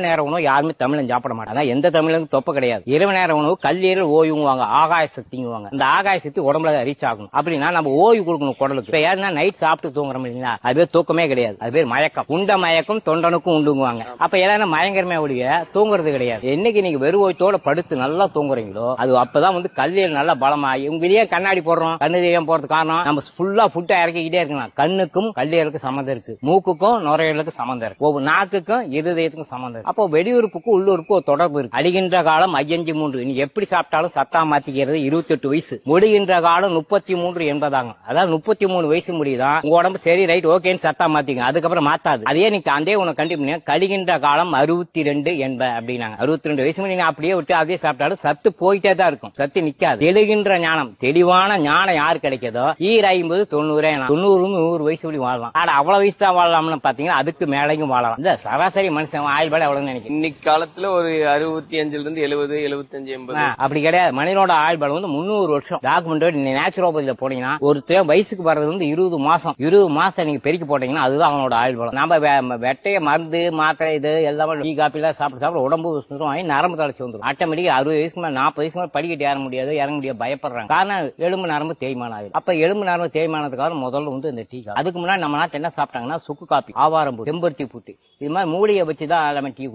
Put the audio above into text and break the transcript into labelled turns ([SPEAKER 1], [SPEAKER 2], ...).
[SPEAKER 1] இரவு நேர உணவு யாருமே தமிழன் சாப்பிட மாட்டாங்க. எந்த தமிழனுக்கும் தொப்ப கிடையாது. இரவு நேர உணவு கல்லீரல் ஓய்வுவாங்க, ஆகாய சக்திங்குவாங்க. அந்த ஆகாய சக்தி உடம்புல ரீச் ஆகணும் அப்படின்னா நம்ம ஓய்வு கொடுக்கணும் குடலுக்கு. இப்ப யாருன்னா நைட் சாப்பிட்டு தூங்குறோம் இல்லைங்களா, அது பேர் தூக்கமே கிடையாது, அது பேர் மயக்கம். உண்ட மயக்கம் தொண்டனுக்கும் உண்டுங்குவாங்க. அப்ப எல்லாரும் மயங்கரமே ஒழிய தூங்குறது கிடையாது. என்னைக்கு நீங்க வெறும் ஓய்வத்தோட படுத்து நல்லா தூங்குறீங்களோ அது அப்பதான் கல்லீரல் நல்லா பலமாகி உங்களையே கண்ணாடி போடுறோம். கண்ணு தெரியாம போறதுக்கு காரணம் நம்ம ஃபுல்லா ஃபுட்டை இறக்கிக்கிட்டே இருக்கலாம். கண்ணுக்கும் கல்லீரலுக்கு சம்மந்தம் இருக்கு, மூக்குக்கும் நுரையீரலுக்கு சம்மந்தம் இருக்கு, நாக்குக்கும் இருதயத்துக்கும் சம்மந்தம் இருக்கு. அப்போ வெளியுறுப்புக்கும் உள்ளுறுப்புக்கும் ஒரு தொடர்பு இருக்கு. அடிகின்ற காலம் 53, நீ எப்படி சாப்பிட்டாலும் சத்தா மாத்திக்கிறது 28 வயசு. முடிகின்ற காலம் 33 என்பதாங்க. அதாவது 33 வயசு முடியுதான் உங்க உடம்பு சரி ரைட் ஓகேன்னு சத்தா மாத்திங்க, அதுக்கப்புறம் மாத்தாது. அதே நீ அதே உனக்கு கண்டிப்பா கழிகின்ற காலம் 62 என்ப அப்படின்னாங்க. 62 வயசு நீங்க அப்படியே விட்டு அதே சாப்பிட்டாலும் சத்து போயிட்டே தான் இருக்கும், சத்து நிக்காது. தெளிகின்ற ஞானம், தெளிவான ஞானம் யாரு கிடைக்கதோ 50 90 100 வயசு வரை வாழலாம். ஆனா அவ்வளவு வயசு தான் வாழலாம்னு பாத்தீங்கன்னா அதுக்கு மேலையும் வாழலாம். இந்த சராசரி மனுஷன் ஆயுள் பாடு எவ்வளவு நினைக்கிறேன்
[SPEAKER 2] இன்னைக்கு காலத்துல ஒரு 65 இருந்து 70 75 80
[SPEAKER 1] அப்படி கிடையாது. மனிதனோட ஆயுள் பாடு 300 வருஷம். டாக்குமெண்ட் நேச்சுரோபதியில போனீங்கன்னா ஒருத்தர் வயசுக்கு வர்றது 20 மாசம். 20 மாசம் நீங்க பெருக்கி போட்டீங்கன்னா அதுதான் அவனோட ஆயுள் பாலம். நம்ம வெட்டைய மருந்து மாத்திரை இது எல்லாமே டீ காப்பி எல்லாம் சாப்பிட உடம்பு நரம்பு தளர்ச்சி வந்துடும். ஆட்டோமேட்டிக் 60 வயசுக்கு மேல 40 வயசுக்கு மேல படிக்கட்டு ஏற முடியாது, இறங்க முடியாது, பயப்படுறாங்க. காரணம் எலும்பு நரம்பு தேய்மானம் ஆகுது. அப்ப எலும்பு நரம்பு தேய்மானத்துக்காக முதல்ல இந்த டீ காப்பி. அதுக்கு முன்னாடி நம்ம நாட்டு என்ன சாப்பிட்டாங்கன்னா சுக்கு காப்பி, ஆவாரம் பூ, செம்பருத்தி பூட்டு, இது மாதிரி மூலிகை வச்சுதான் நம்ம டீ